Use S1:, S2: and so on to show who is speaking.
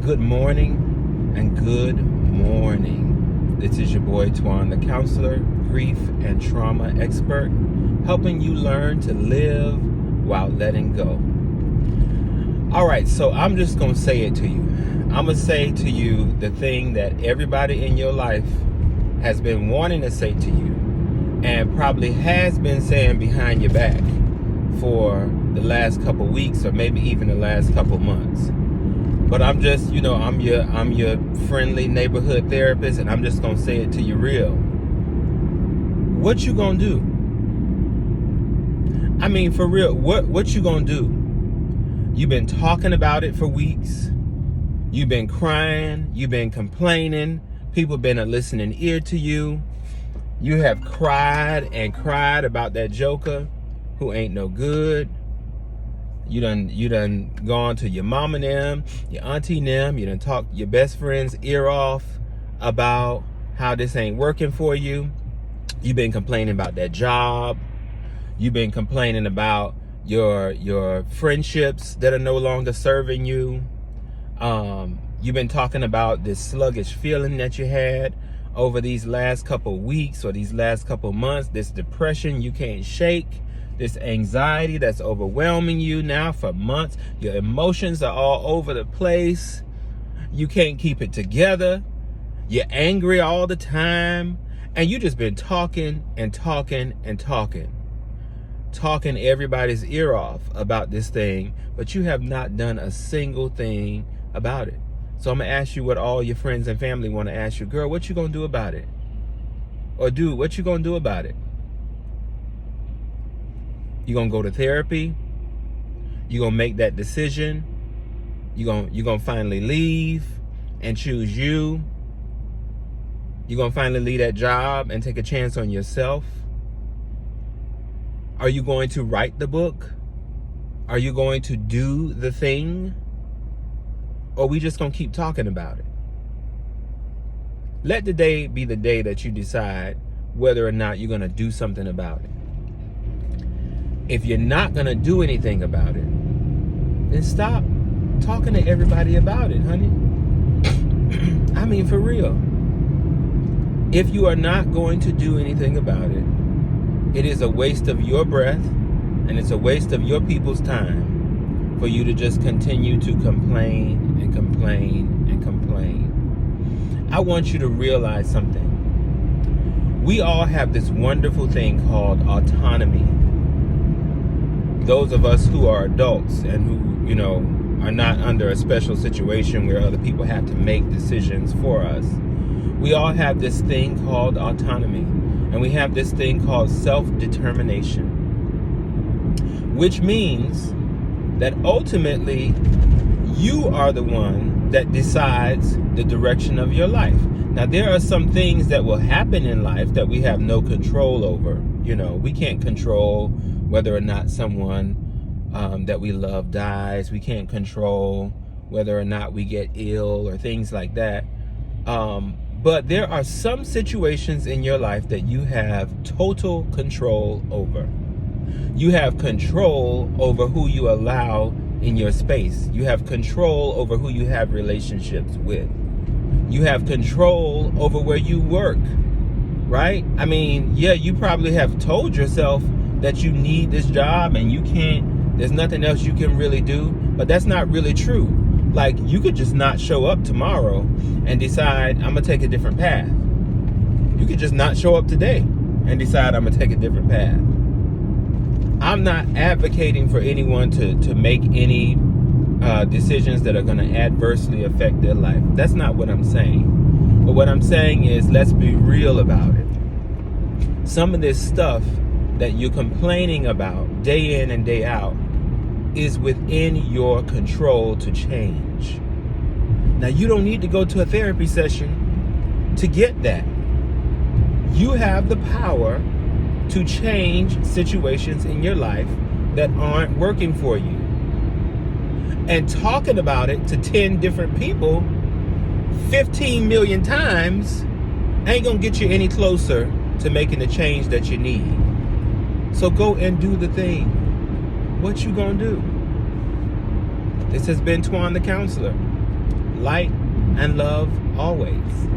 S1: Good morning and good morning. This is your boy Twan, the counselor, grief and trauma expert, helping you learn to live while letting go. All right, so I'm just going to say it to you. I'm going to say to you the thing that everybody in your life has been wanting to say to you and probably has been saying behind your back for the last couple weeks or maybe even the last couple months. But I'm just, I'm your friendly neighborhood therapist, and I'm just gonna say it to you real. What you gonna do? I mean, for real, what you gonna do? You've been talking about it for weeks. You've been crying. You've been complaining. People been a listening ear to you. You have cried and cried about that joker who ain't no good. You done gone to your mom and them, your auntie and them. You done talked your best friend's ear off about how this ain't working for you. You've been complaining about that job. You've been complaining about your friendships that are no longer serving you. You've been talking about this sluggish feeling that you had over these last couple weeks or these last couple months, this depression you can't shake. This anxiety that's overwhelming you now for months. Your emotions are all over the place. You can't keep it together. You're angry all the time. And you just been talking and talking and talking. Talking everybody's ear off about this thing, but you have not done a single thing about it. So I'm going to ask you what all your friends and family want to ask you. Girl, what you going to do about it? Or dude, what you going to do about it? You're going to go to therapy. You're going to make that decision. You're going to finally leave and choose you. You're going to finally leave that job and take a chance on yourself. Are you going to write the book? Are you going to do the thing? Or are we just going to keep talking about it? Let the day be the day that you decide whether or not you're going to do something about it. If you're not going to do anything about it, then stop talking to everybody about it, honey. I mean, for real. If you are not going to do anything about it, it is a waste of your breath and it's a waste of your people's time for you to just continue to complain and complain and complain. I want you to realize something. We all have this wonderful thing called autonomy. Those of us who are adults and who, are not under a special situation where other people have to make decisions for us. We all have this thing called autonomy, and we have this thing called self-determination, which means that ultimately you are the one that decides the direction of your life. Now, there are some things that will happen in life that we have no control over. We can't control whether or not someone that we love dies. We can't control whether or not we get ill or things like that. But there are some situations in your life that you have total control over. You have control over who you allow in your space. You have control over who you have relationships with. You have control over where you work, right? I mean, yeah, you probably have told yourself that you need this job and there's nothing else you can really do, but that's not really true. Like, you could just not show up tomorrow and decide, I'm gonna take a different path. You could just not show up today and decide, I'm gonna take a different path. I'm not advocating for anyone to make any decisions that are gonna adversely affect their life. That's not what I'm saying. But what I'm saying is, let's be real about it. Some of this stuff that you're complaining about day in and day out is within your control to change. Now, you don't need to go to a therapy session to get that. You have the power to change situations in your life that aren't working for you. And talking about it to 10 different people 15 million times ain't gonna get you any closer to making the change that you need. So go and do the thing. What you gonna do? This has been Twan the Counselor. light and love always.